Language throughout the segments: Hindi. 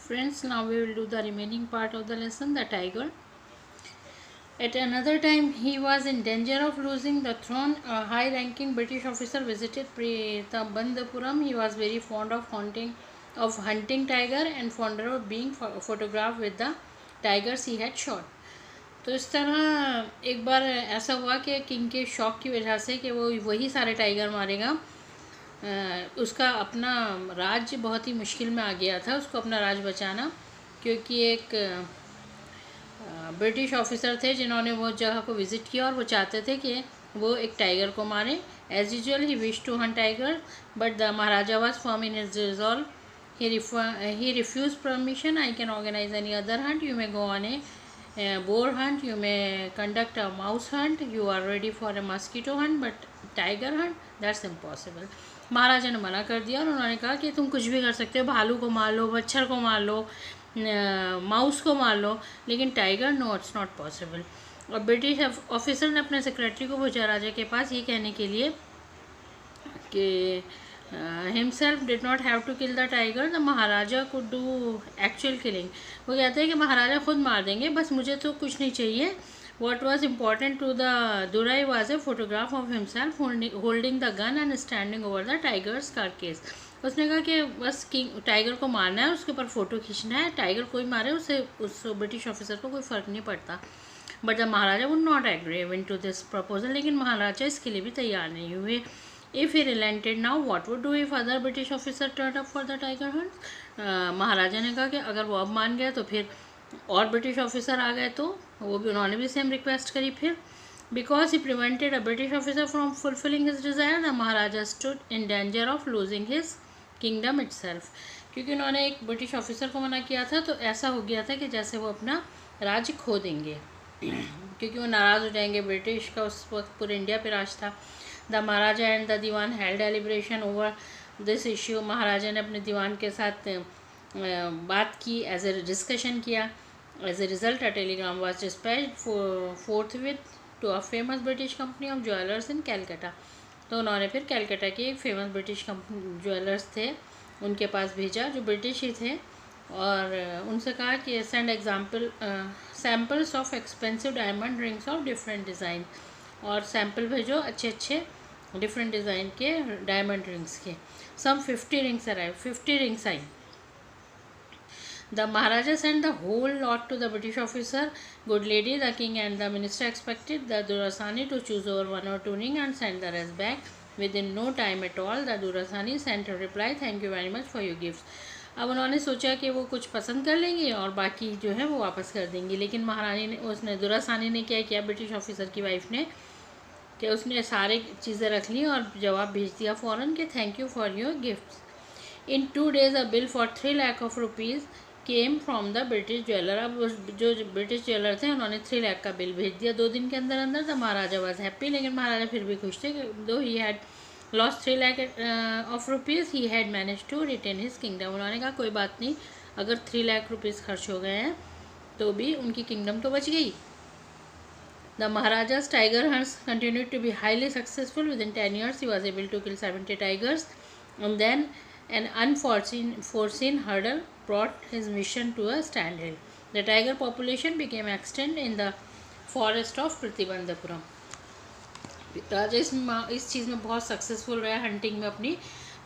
Friends, now we will do the remaining part of the lesson, the tiger. At another time, he was in danger of losing the throne. A high-ranking British officer visited Pretabandapuram. He was very fond of hunting tiger and fonder of being photographed with the tigers he had shot. तो इस तरह एक बार ऐसा हुआ कि किंग के शौक की वजह से कि वो वही सारे टाइगर मारेगा, उसका अपना राज्य बहुत ही मुश्किल में आ गया था, उसको अपना राज्य बचाना, क्योंकि एक ब्रिटिश ऑफिसर थे जिन्होंने वो जगह को विज़िट किया और वो चाहते थे कि वो एक टाइगर को मारें. As usual he wish to hunt tiger but the Maharaja was firm in his resolve. he refused permission. I can organize any other hunt. You may go on a boar hunt, you may conduct a mouse hunt, you are ready for a mosquito hunt, but tiger hunt, that's impossible. महाराजा ने मना कर दिया और उन्होंने कहा कि तुम कुछ भी कर सकते हो, भालू को मार लो, मच्छर को मार लो, माउस को मार लो, लेकिन tiger no, it's not possible. और ब्रिटिश ऑफिसर ने अपने सेक्रेटरी को भेजा राजा के पास ये कहने के लिए कि himself did not have to kill the tiger, the Maharaja could do actual killing. वो कहते हैं कि महाराजा खुद मार देंगे, बस मुझे तो कुछ नहीं चाहिए. What was important to the Durai was a photograph of himself holding the gun and standing over the tiger's carcass. उसने कहा कि बस किंग टाइगर को मारना है, उसके ऊपर फ़ोटो खींचना है, टाइगर कोई मारे उससे उस ब्रिटिश ऑफिसर को कोई फ़र्क नहीं पड़ता. But the maharaja would not agree to this proposal. लेकिन महाराजा इसके लिए भी तैयार नहीं हुए. If he relented now, what would do if other British officer turned up for the tiger hunt? महाराजा ने कहा कि अगर वो अब मान गए तो फिर और ब्रिटिश ऑफिसर आ गए तो वो भी उन्होंने भी सेम रिक्वेस्ट करी फिर. Because he prevented a British officer from fulfilling his desire, the Maharaja stood in danger of losing his kingdom itself. क्योंकि उन्होंने एक ब्रिटिश ऑफिसर को मना किया था तो ऐसा हो गया था कि जैसे वो अपना राज्य खो देंगे, क्योंकि वो नाराज़ हो जाएंगे. ब्रिटिश का उस वक्त पूरे इंडिया पे राज था. The Maharaja and the Dewan held deliberation over this issue. Maharaja ने अपने दीवान के साथ बात की, एज ए डिस्कशन किया. As a result a telegram was dispatched forthwith to a famous British company of jewellers in Calcutta. तो उन्होंने फिर कैलकाटा के एक फेमस ब्रिटिश ज्वेलर्स थे उनके पास भेजा जो ब्रिटिश ही थे, और उनसे कहा कि send samples of expensive diamond rings of different design, और सैम्पल भेजो अच्छे अच्छे डिफरेंट डिज़ाइन के डायमंड रिंग्स के. Some 50 rings arrive. 50 रिंग्स आई. The Maharaja send the whole lot to the British officer. Good lady, the king and the minister expected the durasani to choose over 1 or 2 ring and send the rest back within no time at all. The दुरासानी sent a reply, thank you very much for your gift. अब उन्होंने सोचा कि वो कुछ पसंद कर लेंगे और बाकी जो है वो वापस कर देंगी, लेकिन महारानी ने उसने दुरासानी ने क्या किया, ब्रिटिश ऑफिसर की वाइफ ने, कि उसने सारी चीज़ें रख ली और जवाब भेज दिया फ़ौरन कि thank you for your gifts. In 2 days a bill for 3 lakh of rupees came from the British jeweller. अब जो ब्रिटिश ज्वेलर थे उन्होंने 3 लाख का बिल भेज दिया 2 दिन के अंदर अंदर. The maharaja was happy. लेकिन महाराजा फिर भी खुश थे कि though he had lost 3 lakh of rupees he had manage to retain his kingdom. उन्होंने कहा कोई बात नहीं, अगर 3 लाख रुपीज़ खर्च हो गए हैं तो भी उनकी किंगडम तो बच गई. The Maharaja's tiger hunts continued to be highly successful. Within 10 years, he was able to kill 70 tigers. And then an unforeseen hurdle brought his mission to a standstill. The tiger population became extinct in the forest of Pratibandhapuram. राजा इस चीज़ में बहुत सक्सेसफुल रहा हंटिंग में अपनी,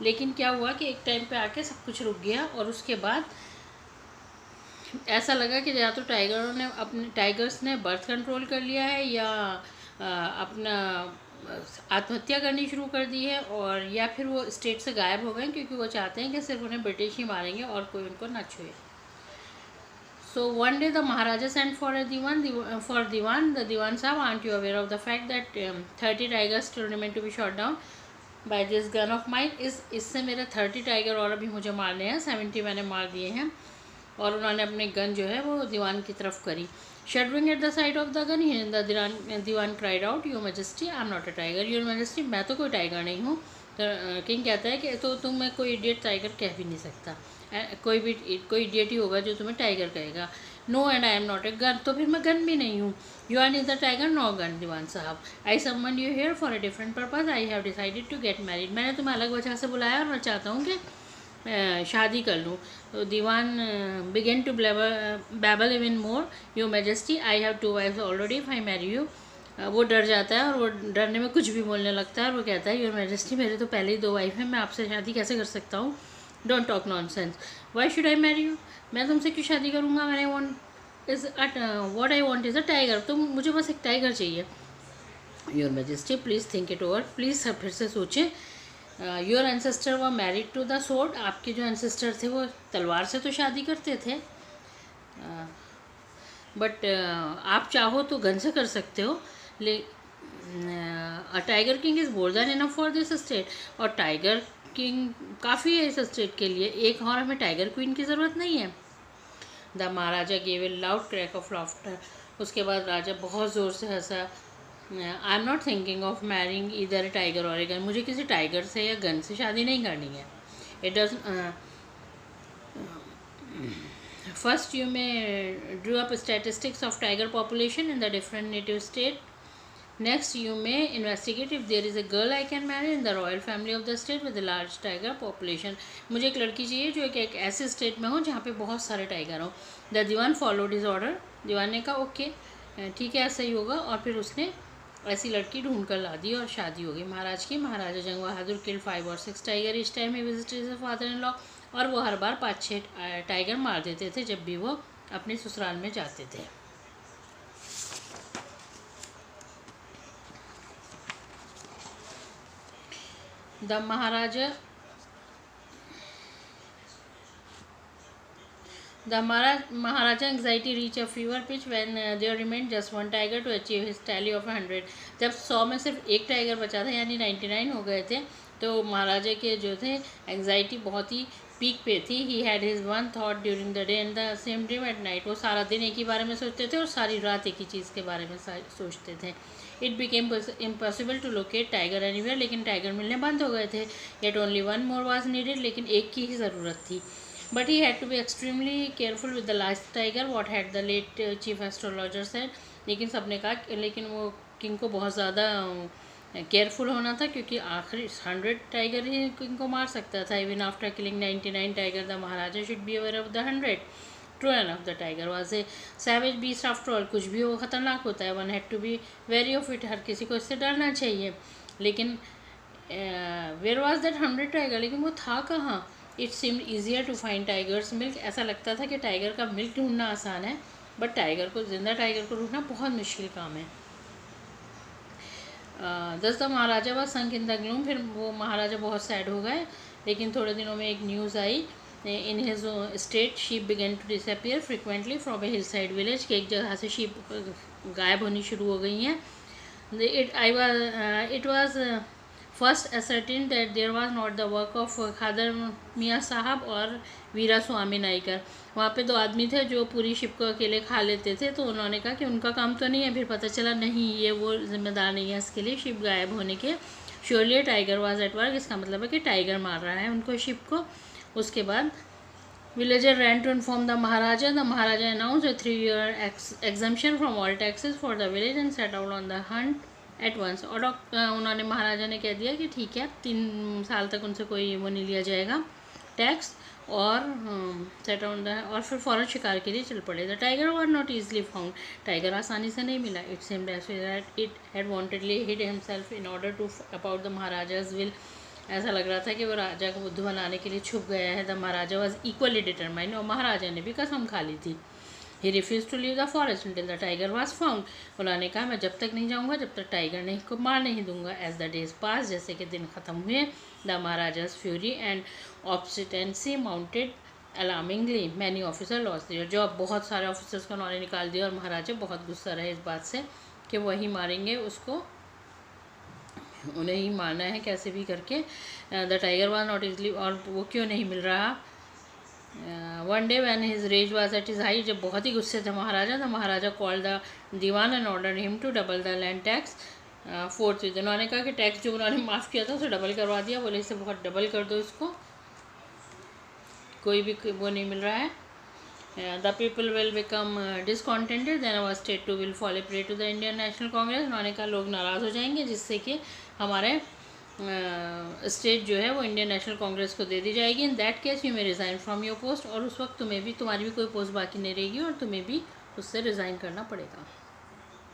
लेकिन क्या हुआ कि एक टाइम पे आके सब कुछ रुक गया और उसके बाद ऐसा लगा कि या तो टाइगर्स ने बर्थ कंट्रोल कर लिया है या अपना आत्महत्या करनी शुरू कर दी है, और या फिर वो स्टेट से गायब हो गए क्योंकि वो चाहते हैं कि सिर्फ उन्हें ब्रिटिश ही मारेंगे और कोई उनको न छुए. So one day the Maharaja send for Dewan. The Dewan Sahib, aren't you aware of the fact that 30 tigers still remain to be shot down by this gun of mine. इससे मेरे 30 टाइगर और अभी मुझे मारने हैं, 70 मैंने मार दिए हैं. और उन्होंने अपने गन जो है वो दीवान की तरफ करी. Shuddering at the side of the gun dewan cried out, your majesty I am not a tiger. Your majesty, मैं तो कोई टाइगर नहीं हूँ. तो किंग कहता है कि तो तुम्हें कोई इडियट टाइगर कह भी नहीं सकता. कोई इडियट ही होगा जो तुम्हें टाइगर कहेगा. No and I am not a gun. तो फिर मैं गन भी नहीं हूँ. You are neither tiger no gun. Dewan Sahib, I summon you here for a different purpose. I have decided to get married. मैंने तुम्हें अलग वजह से बुलाया और मैं चाहता हूँ कि शादी कर लूँ। तो Dewan began to babble even more, your majesty I have 2 wives already if I marry you. वो डर जाता है और वो डरने में कुछ भी बोलने लगता है और वो कहता है योर मैजेस्टी मेरे तो पहले ही 2 वाइफ हैं, मैं आपसे शादी कैसे कर सकता हूँ। Don't talk nonsense, why should I marry you, मैं तुमसे क्यों शादी करूँगा। मैंने what I want is a tiger, तो मुझे बस एक टाइगर चाहिए। Your majesty please think it over, please सब फिर से सोचें। Your ancestor were married to the sword, आपके जो एंसेस्टर थे वो तलवार से तो शादी करते थे, बट आप चाहो तो गन से कर सकते हो। A tiger king is more than enough for this state, और टाइगर किंग काफ़ी है इस स्टेट के लिए, एक और हमें टाइगर क्वीन की ज़रूरत नहीं है। The Maharaja gave a loud crack of laughter, उसके बाद राजा बहुत ज़ोर से हंसा। I am not thinking of marrying either a tiger और ए गन, मुझे किसी टाइगर से या गन से शादी नहीं करनी है। It does first you may drew up statistics of tiger population in the different native state. Next you may investigate if there is a girl I can marry in the royal family of the state with a large tiger population, मुझे एक लड़की चाहिए जो एक ऐसे स्टेट में हो जहाँ पे बहुत सारे टाइगर हों। The Dewan followed his order, दीवान ने कहा ओके ठीक है ऐसा ही होगा, और फिर उसने ऐसी लड़की ढूंढ कर ला दी और शादी हो गई महाराज की। महाराजा जंग बहादुर किल 5 or 6 टाइगर इस time he visited his father in law, और वो हर बार 5-6 टाइगर मार देते थे जब भी वो अपने ससुराल में जाते थे। The Maharaja anxiety reached a fever pitch when there remained just 1 tiger to achieve his tally of 100। जब 100 में सिर्फ एक टाइगर बचा था यानी 99 हो गए थे, तो महाराजा के जो थे एंग्जाइटी बहुत ही पीक पे थी। He had his one thought during the day and the same dream at night, वो सारा दिन एक ही बारे में सोचते थे और सारी रात एक ही चीज़ के बारे में सोचते थे। It became impossible to locate tiger anywhere, लेकिन टाइगर मिलने बंद हो गए थे। Yet only 1 more was needed, लेकिन एक की ही ज़रूरत थी। But he had to be extremely careful with the last tiger, what had the late chief astrologer said। लेकिन सबने कहा, लेकिन वो किंग को बहुत ज़्यादा केयरफुल होना था क्योंकि आखिरी 100 टाइगर ही किंग को मार सकता था। Even after killing 99 tiger the Maharaja should be aware of the 100। True enough the tiger was a savage beast after all, कुछ भी वो ख़तरनाक होता है। One had to be very of it, हर किसी को इससे डरना चाहिए। लेकिन वेयर वाज दैट 100 टाइगर, लेकिन वो था कहाँ। It seemed easier to find tiger's milk, ऐसा लगता था कि टाइगर का मिल्क ढूंढना आसान है, बट जिंदा टाइगर को ढूंढना बहुत मुश्किल काम है। दस द महाराजा व संक इन द ग्लूम, फिर वो महाराजा बहुत सैड हो गए। लेकिन थोड़े दिनों में एक न्यूज़ आई, in his state sheep began to disappear frequently from a hillside village, कि एक जगह से शीप गायब होनी शुरू हो गई हैं। It was first ascertain that there was not the work of Khader Mian Sahib और वीरा स्वामी नाइकर। वहाँ पे 2 आदमी थे जो पूरी शिप को अकेले खा लेते थे, तो उन्होंने कहा कि उनका काम तो नहीं है। फिर पता चला नहीं, ये वो जिम्मेदार नहीं है इसके लिए शिप गायब होने के। Surely tiger was at work, इसका मतलब है कि टाइगर मार रहा है उनको शिप को। उसके बाद villager ran to inform the maharaja announce a 3-year exemption from all taxes for the village and set out on the hunt at once. और उन्होंने महाराजा ने कह दिया कि ठीक है 3 साल तक उनसे कोई वो नहीं लिया जाएगा टैक्स, और सेट आउट और फिर फ़ौरन शिकार के लिए चल पड़े। The tiger were not easily found, tiger आसानी से नहीं मिला। It seemed as that it had wantedly hid himself in order to about the Maharaja's will, ऐसा लग रहा था कि वो राजा को बुद्धू बनाने के लिए छुप गया है। The maharaja was equally determined, और महाराजा ने भी कसम खा ली थी। He refuse to leave the forest until the tiger was found, उन्होंने कहा मैं जब तक नहीं जाऊँगा जब तक टाइगर नहीं को मार नहीं दूंगा। एज द डेज पास, जैसे कि दिन ख़त्म हुए, the Maharaja's fury and obstinacy mounted alarmingly, many officer lost their, जो अब बहुत सारे ऑफिसर्स को उन्होंने निकाल दिया, और महाराजा बहुत गुस्सा रहे इस बात से कि वही मारेंगे उसको, उन्हें ही मारना है कैसे भी करके। The tiger was not easily, और वो क्यों नहीं मिल रहा। One day when his rage was at its high, जब बहुत ही गुस्से थे महाराजा, the Maharaja called the Dewan and ordered him to double the land tax 4th। उन्होंने कहा कि टैक्स जो उन्होंने माफ़ किया था उसे डबल करवा दिया। बोले इसे बहुत डबल कर दो, इसको कोई भी वो नहीं मिल रहा है। The people will become discontented then our state too will fall prey to the Indian National Congress, उन्होंने कहा लोग नाराज़ हो जाएंगे जिससे कि हमारे स्टेट जो है वो इंडियन नेशनल कांग्रेस को दे दी जाएगी। In that case you may resign from your post, और उस वक्त तुम्हें भी, तुम्हारी भी कोई पोस्ट बाकी नहीं रहेगी और तुम्हें भी उससे रिज़ाइन करना पड़ेगा।